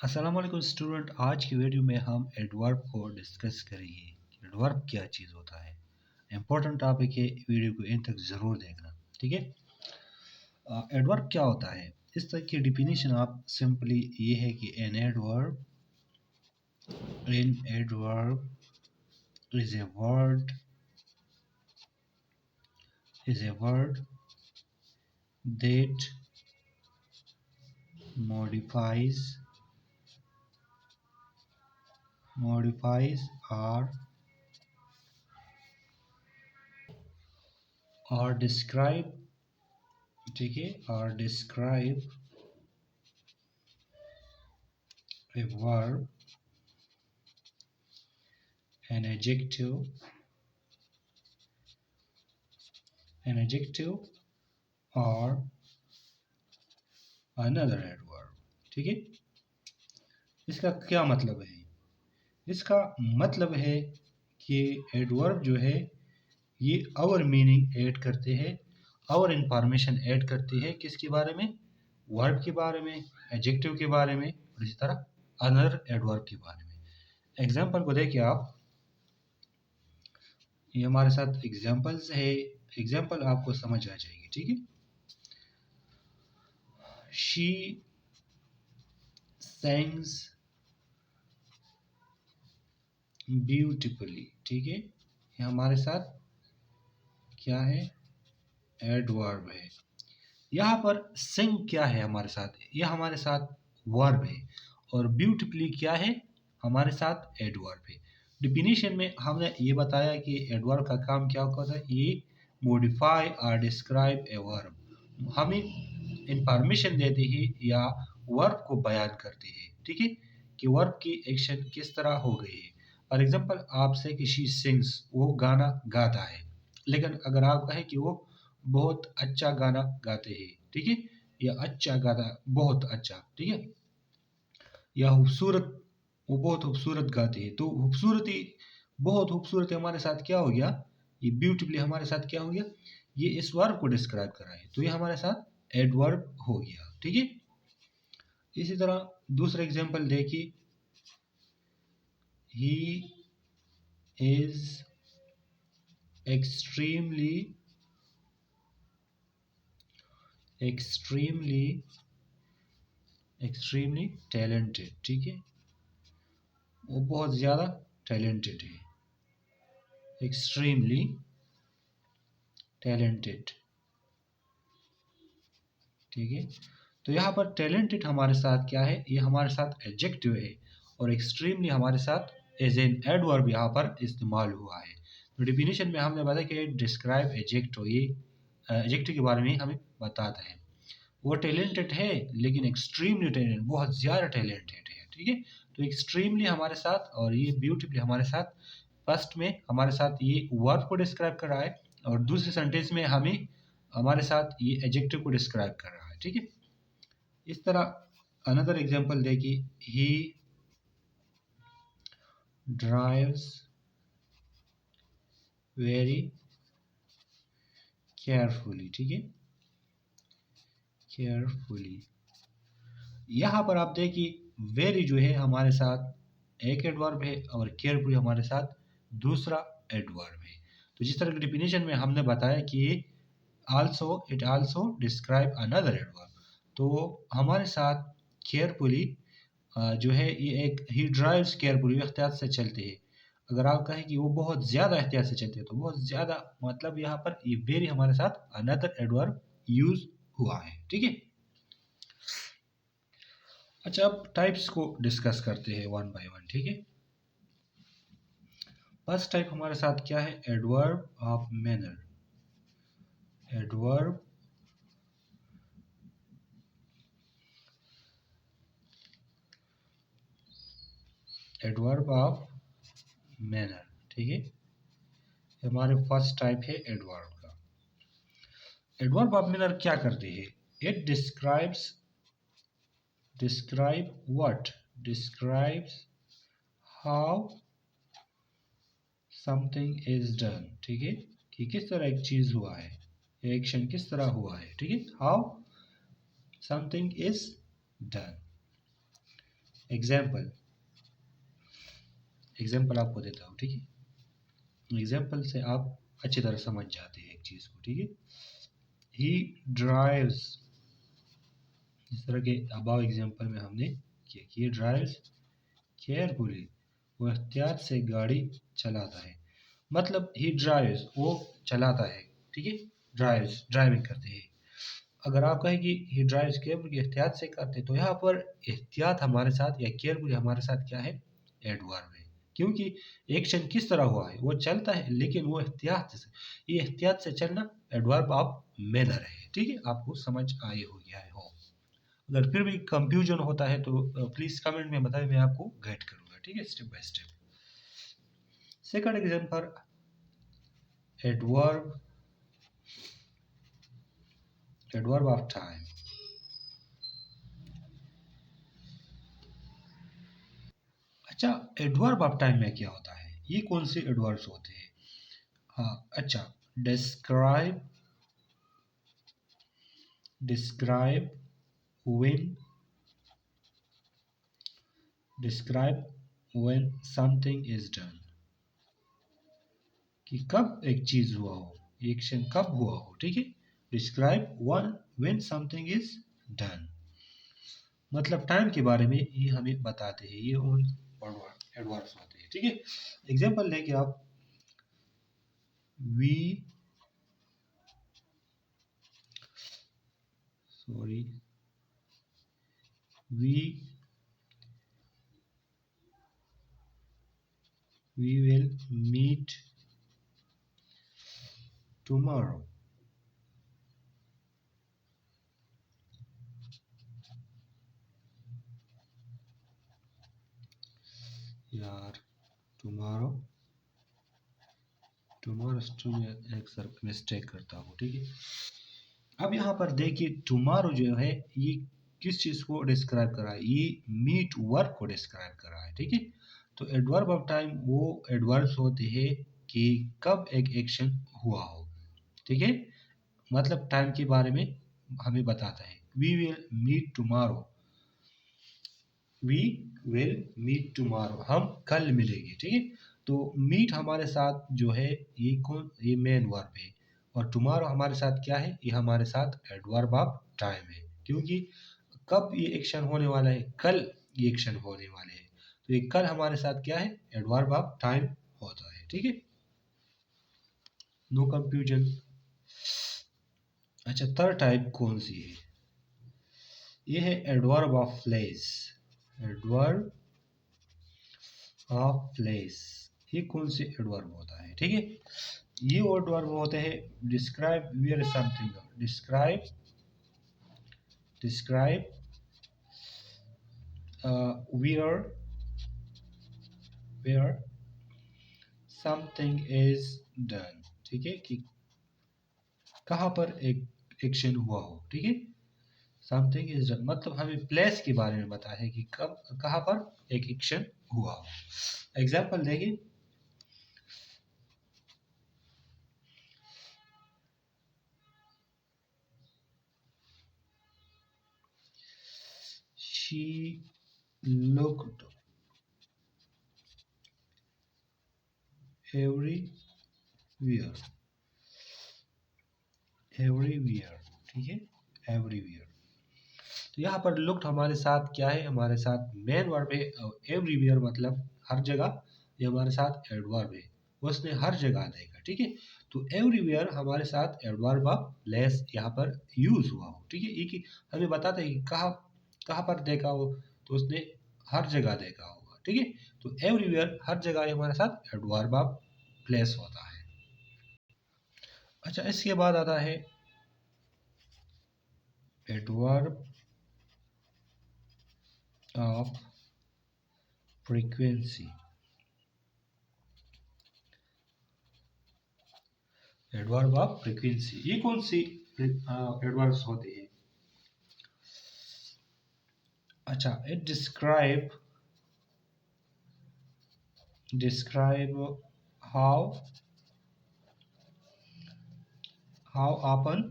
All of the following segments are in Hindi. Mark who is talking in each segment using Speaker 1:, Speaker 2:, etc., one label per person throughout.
Speaker 1: अस्सलाम वालेकुम स्टूडेंट। आज की वीडियो में हम एडवर्ब को डिस्कस करेंगे। एडवर्ब क्या चीज़ होता है, इम्पोर्टेंट टॉपिक है, वीडियो को एंड तक ज़रूर देखना। ठीक है, एडवर्ब क्या होता है, इस तरह की डिफिनीशन आप सिंपली ये है कि an adverb is a word that modifies or describe, ठीक है, और describe a verb, an adjective or another adverb। ठीक है, इसका क्या मतलब है? इसका मतलब है कि एडवर्ब जो है ये आवर मीनिंग ऐड करते हैं, आवर इंफॉर्मेशन ऐड करते हैं। किसके बारे में? वर्ब के बारे में, एडजेक्टिव के बारे में, और इसी तरह अनदर एडवर्ब के बारे में। एग्जाम्पल को देखिए आप, ये हमारे साथ एग्जाम्पल्स है, एग्जाम्पल आपको समझ आ जाएगी। ठीक है, शी sings ब्यूटिफुली। ठीक है, ये हमारे साथ क्या है? एडवर्ब है। यहाँ पर सिंग क्या है हमारे साथ? यह हमारे साथ वर्ब है, और ब्यूटिफुली क्या है? हमारे साथ एडवर्ब है। डिफिनीशन में हमने ये बताया कि एडवर्ब का काम क्या होता है, ये मॉडिफाई और डिस्क्राइब ए वर्ब, हमें इंफॉर्मेशन देते हैं या वर्ब को बयान करते हैं। ठीक है, कि वर्ब की एक्शन किस तरह हो गई है। फॉर एग्जांपल आपसे कि शी सिंग्स, वो गाना गाता है, लेकिन अगर आप कहें कि वो बहुत अच्छा गाना गाते हैं, ठीक है, या अच्छा गाता, बहुत अच्छा, ठीक है, या खूबसूरत, वो बहुत खूबसूरत गाते हैं, तो खूबसूरती, बहुत खूबसूरत हमारे साथ क्या हो गया? ये ब्यूटीफुली हमारे साथ क्या हो गया? ये इस वर्ब को डिस्क्राइब कर रहा है, तो ये हमारे साथ एडवर्ब हो गया। ठीक है, इसी तरह दूसरा एग्जांपल देखिए, he is extremely extremely extremely talented. ठीक है, वो बहुत ज़्यादा टैलेंटेड है, एक्सट्रीमली टैलेंटेड। ठीक है, तो यहाँ पर टैलेंटेड हमारे साथ क्या है? ये हमारे साथ एडजेक्टिव है, और एक्सट्रीमली हमारे साथ एज एन एडवर्ब यहाँ पर इस्तेमाल हुआ है। तो डिफिनीशन में हमने बताया कि डिस्क्राइब एडजेक्टिव, ये एडजेक्टिव के बारे में हमें बताता है। वो टैलेंटेड है, लेकिन एक्सट्रीमली टैलेंटेड, बहुत ज़्यादा टैलेंटेड है। ठीक है, तो एक्सट्रीमली हमारे साथ और ये ब्यूटीफुली हमारे साथ, फर्स्ट में हमारे साथ ये वर्ब को डिस्क्राइब कर रहा है, और दूसरे सेंटेंस में हमें हमारे साथ ये एडजेक्टिव को डिस्क्राइब कर रहा है। ठीक है, इस तरह अनदर एग्जांपल देखिए, ही ड्राइव्स वेरी केयरफुली। ठीक है, केयरफुली, यहाँ पर आप देखिए वेरी जो है हमारे साथ एक एडवर्ब है, और केयरफुली हमारे साथ दूसरा एडवर्ब है। तो जिस तरह की डिफिनीशन में हमने बताया कि it also describe another adverb, तो हमारे साथ केयरफुली जो है ये एक, ही ड्राइव्स केयरफुली, एहतियात से चलते हैं। अगर आप कहें कि वो बहुत ज़्यादा एहतियात से चलते हैं, तो बहुत ज़्यादा मतलब यहाँ पर ये वेरी हमारे साथ अनदर एडवर्ब यूज हुआ है। ठीक है, अच्छा, अब टाइप्स को डिस्कस करते हैं वन बाय वन। ठीक है, फर्स्ट टाइप हमारे साथ क्या है? Adverb of manner. Adverb adverb of manner. ठीक है, हमारे फर्स्ट टाइप है एडवर्ब का। एडवर्ब ऑफ मैनर क्या करते हैं? It describe what, describes how something is done. ठीक है, कि किस तरह एक चीज हुआ है, एक्शन किस तरह हुआ है। ठीक है, how something is done. Example example आपको देता हूँ, ठीक है। एग्जाम्पल से आप अच्छी तरह समझ जाते हैं एक चीज़ को, ठीक है। ही ड्राइव्स, इस तरह के अबाव एग्जाम्पल में हमने किया कि ये ड्राइव्स केयरफुली, वो एहतियात से गाड़ी चलाता है। मतलब ही ड्राइव्स, वो चलाता है, ठीक है। ड्राइव्स, ड्राइविंग करते हैं। अगर आप कहें कि ही ड्राइव्स केयरफुली, एहतियात से करते, तो यहाँ पर एहतियात हमारे साथ या केयरफुली हमारे साथ क्या है, एडवर्ब है। क्योंकि एक्शन किस तरह हुआ है, वो चलता है लेकिन वो एहतियात से, ये एहतियात से चलना एडवर्ब ऑफ मैनर है, ठीक है। आपको समझ आई होगी, आई होप। अगर फिर भी कंफ्यूजन होता है तो प्लीज कमेंट में बताएं, मैं आपको गाइड करूंगा, ठीक है, step by step. Second example, adverb adverb of time. अच्छा, एडवर्ब ऑफ टाइम में क्या होता है, ये कौन से एडवर्ब्स होते हैं? हाँ, अच्छा, describe, describe when, describe when something is done, कि कब एक चीज हुआ हो, एक्शन कब हुआ हो, ठीक है। Describe one when something is done, मतलब टाइम के बारे में ये हमें बताते हैं, ये उन एडवर्ब्स होते हैं, ठीक है। एग्जांपल लेके आप, we, sorry, we will meet tomorrow, यार, टुमारो, टुमारो में अक्सर मिस्टेक करता हूँ, ठीक है। अब यहाँ पर देखिए, टुमारो जो है ये किस चीज को डिस्क्राइब कर रहा है, ये मीट वर्क को डिस्क्राइब कर रहा है, ठीक है। तो एडवर्ब ऑफ टाइम वो एडवर्ब्स होते हैं कि कब एक एक्शन हुआ हो, ठीक है। मतलब टाइम के बारे में हमें बताता है। We will meet tomorrow, we will meet tomorrow, हम कल मिलेंगे, ठीक है। तो मीट हमारे साथ जो है, ये कौन, ये मेन वर्ब है। और टुमारो हमारे साथ क्या है, ये हमारे साथ एडवर्ब ऑफ टाइम है। क्योंकि कब ये एक्शन होने वाला है, कल ये एक्शन होने वाले हैं, तो ये कल हमारे साथ क्या है, एडवर्ब ऑफ टाइम होता है, ठीक है। No confusion. अच्छा, थर्ड टाइप कौन सी है, ये है adverb of place, adverb of place. ये कौन से एडवर्ब होता है, ठीक है। ये एडवर्ब होते हैं, describe where something, describe, describe where, where something is done, ठीक है, कि कहाँ पर एक एक्शन हुआ हो, ठीक है। समथिंग इज डन मतलब हमें प्लेस के बारे में बताया है कि कब कहाँ पर एक एक्शन हुआ हो। एग्जाम्पल देखिए, she looked everywhere, एवरीवेयर, ठीक है, एवरीवेयर। तो यहाँ पर लुक्ड हमारे साथ क्या है, हमारे साथ मेन वर्ब है। एवरीवेयर मतलब हर जगह, ये हमारे साथ एडवर्ब है, उसने हर जगह देखा, ठीक है। तो एवरीवेयर हमारे साथ एडवर्ब ऑफ प्लेस यहाँ पर यूज हुआ हो, ठीक है। ये कि हमें बताता है कि कहाँ कहाँ पर देखा हो, तो उसने हर जगह देखा होगा, ठीक है। तो एवरीवेयर हर जगह हमारे साथ एडवर्ब ऑफ प्लेस होता है। अच्छा, इसके बाद आता है adverb of frequency, adverb of frequency, ये कौन सी एडवर्ब्स होते हैं? अच्छा, it describe, describe how, how often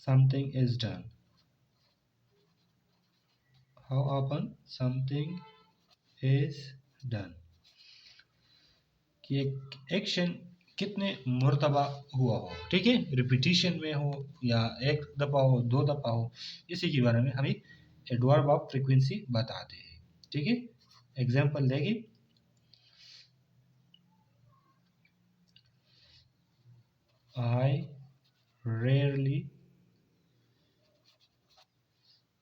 Speaker 1: something is done, how often something is done, कि एक एक्शन कितने मरतबा हुआ हो, ठीक है, रिपीटिशन में हो या एक दफ़ा हो, दो दफ़ा हो, इसी के बारे में हमें एडवर्ब ऑफ फ्रीक्वेंसी बताते हैं, ठीक है। एग्जांपल देंगे, आई रेयरली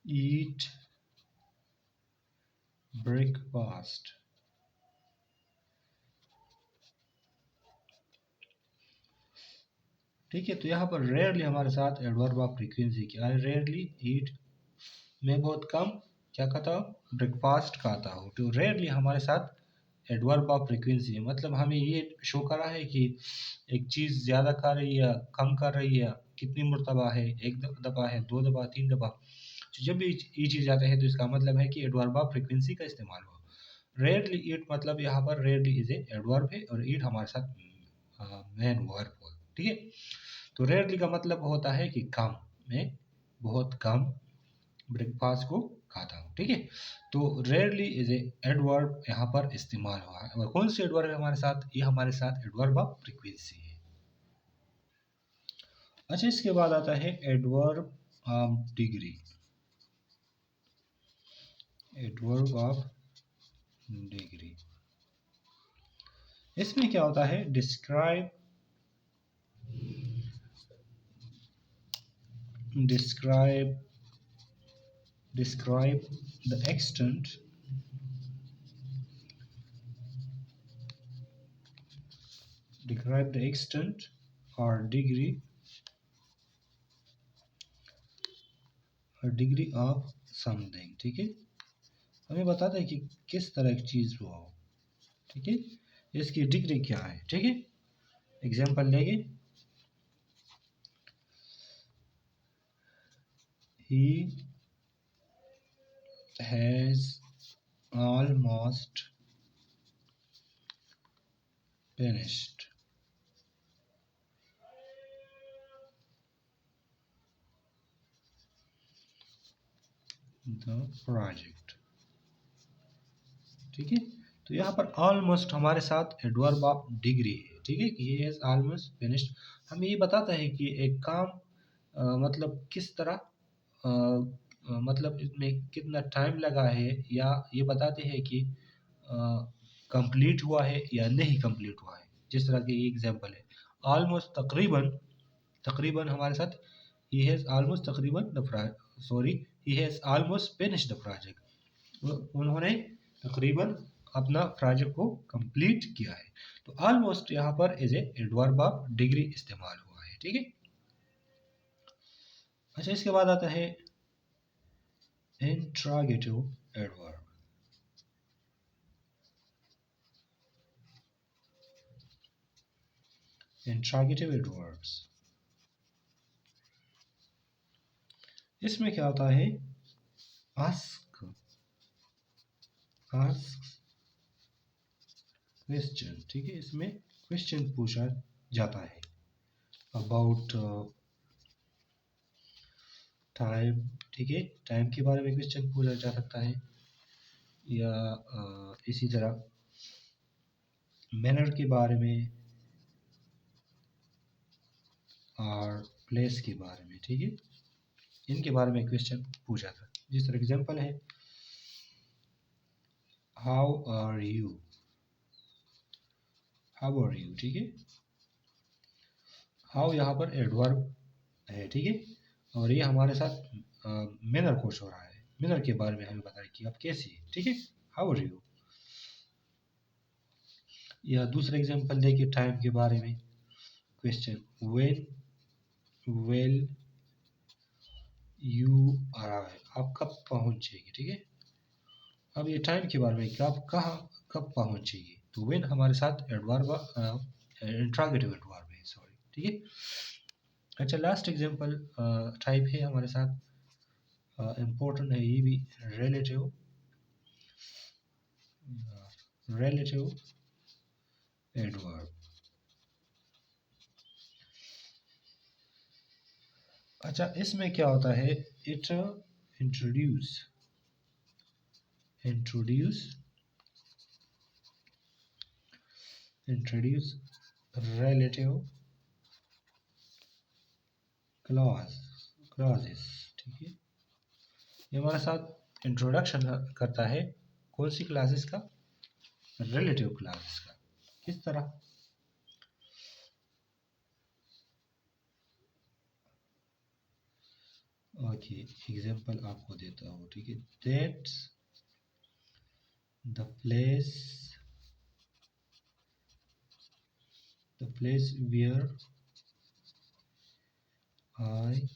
Speaker 1: ईट ब्रेकफास्ट, ठीक है। तो यहाँ पर रेयरली हमारे साथ एडवर्ब ऑफ फ्रीक्वेंसी की, आई रेयरली ईट, मैं बहुत कम क्या खाता हूँ, ब्रेकफास्ट खाता हूँ। तो रेयरली हमारे साथ एडवर्ब ऑफ फ्रीक्वेंसी है, मतलब हमें ये शो कर रहा है कि एक चीज़ ज़्यादा कर रही है, कम कर रही है, कितनी मरतबा है, एक दफ़ा है, दो दफ़ा, तीन दफ़ा। तो जब भी ये चीज़ आता है तो इसका मतलब है कि एडवर्ब ऑफ फ्रीक्वेंसी का इस्तेमाल हो। रेयरली ईट मतलब यहाँ पर रेयरली इज ए एडवर्ब है और ईट हमारे साथ मेन वर्ब हो, ठीक है। तो रेयरली का मतलब होता है कि कम, मैं बहुत कम ब्रेकफास्ट को खाता हूँ, ठीक है। तो रेयरली इज ए एडवर्ब यहाँ पर इस्तेमाल हुआ है। और कौन सी एडवर्ब है हमारे साथ, ये हमारे साथ एडवर्ब ऑफ फ्रीक्वेंसी है। अच्छा, इसके बाद आता है adverb of degree, adverb of degree. इसमें क्या होता है, describe, describe describe the extent describe the extent or degree of something, ठीक है। हमें बताता है कि किस तरह की चीज़ हुआ हो, ठीक है, इसकी डिग्री क्या है, ठीक है। एग्जांपल लेंगे, he has almost finished the project, ठीक है। तो यहाँ पर ऑलमोस्ट हमारे साथ एडवर्ब ऑफ डिग्री है, ठीक है, कि he has almost finished हमें ये बताता है कि एक काम मतलब किस तरह मतलब इसमें कितना टाइम लगा है, या ये बताते हैं कि कंप्लीट हुआ है या नहीं कंप्लीट हुआ है। जिस तरह की एग्जांपल है, ऑलमोस्ट तकरीबन, तकरीबन हमारे साथ ही हैज़ ऑलमोस्ट तकरीबन the sorry he has almost finished the project, उन्होंने तकरीबन अपना प्रोजेक्ट को कंप्लीट किया है। तो ऑलमोस्ट यहाँ पर as a adverb of degree इस्तेमाल हुआ है, ठीक है। अच्छा, इसके बाद आता है इंट्रोगेटिव एडवर्ब, इंट्रोगेटिव एडवर्ब्स। इसमें क्या होता है, आस्क, आस्क क्वेश्चन, ठीक है, इसमें क्वेश्चन पूछा जाता है अबाउट टाइम, ठीक है, टाइम के बारे में क्वेश्चन पूछा जा सकता है, या इसी तरह मैनर के बारे में और प्लेस के बारे में, ठीक है, इनके बारे में क्वेश्चन पूछा था। जिस तरह एग्जांपल है, how are you, how are you, ठीक है। हाउ यहाँ पर एडवर्ब है, ठीक है, और ये हमारे साथ मैनर को शो रहा है, मैनर के बारे में हमें बताया कि आप कैसी है, ठीक है, हाउ आर यू। या दूसरा एग्जांपल देखिए टाइम के बारे में, question when will you arrive, आप कब पहुंचेगी, ठीक है। अब ये टाइम के बारे में कि आप कहाँ कब पहुंचेगी, तो व्हेन हमारे साथ एडवर्ब इंट्रोगेटिव एडवर्ब है, सॉरी, ठीक है। अच्छा, लास्ट एग्जांपल टाइप है हमारे साथ, इम्पोर्टेंट है ये भी, रिलेटिव, रिलेटिव एडवर्ब। अच्छा, इसमें क्या होता है, it introduce introduce relative clauses, ठीक है। ये हमारे साथ इंट्रोडक्शन करता है कौन सी क्लासेस का, रिलेटिव क्लासेस का। किस तरह, ओके एग्जांपल आपको देता हूँ, ठीक है। That's the place where I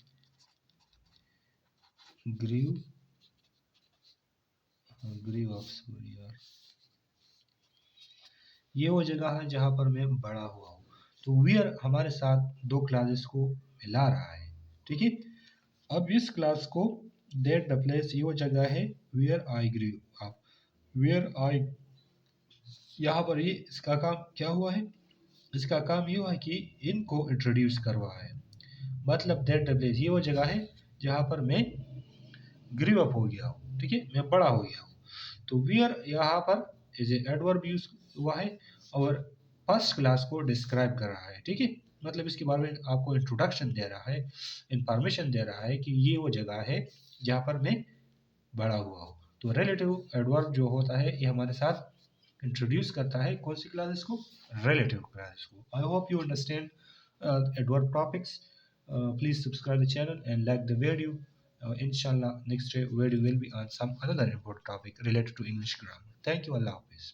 Speaker 1: grew up, sorry यार, ये वो जगह है जहाँ पर मैं बड़ा हुआ हूँ। तो वेयर हमारे साथ दो क्लासेस को मिला रहा है, ठीक है। अब इस क्लास को दैट द प्लेस, ये वो जगह है where I grew up, where I, यहाँ पर ये इसका काम क्या हुआ है, इसका काम ये हुआ है कि इनको इंट्रोड्यूस करवा है। मतलब दैट द प्लेस, ये वो जगह है जहाँ पर मैं ग्रीव अप हो गया हूँ, ठीक है, मैं बड़ा हो गया हूँ। तो वेयर यहाँ पर एज ए एडवर्ब यूज हुआ है और फर्स्ट क्लास को डिस्क्राइब कर रहा है, ठीक है। मतलब इसके बारे में आपको इंट्रोडक्शन दे रहा है, इंफॉर्मेशन दे रहा है कि ये वो जगह है जहाँ पर मैं बड़ा हुआ हूँ। तो रिलेटिव एडवर्ब जो होता है ये हमारे साथ इंट्रोड्यूस करता है कौन सी क्लासेस को, रिलेटिव क्लासेस को। I hope you understand adverb topics. Please subscribe the channel and like the video. Inshallah, next video will be on some another important topic related to English grammar. Thank you. Allah Hafiz.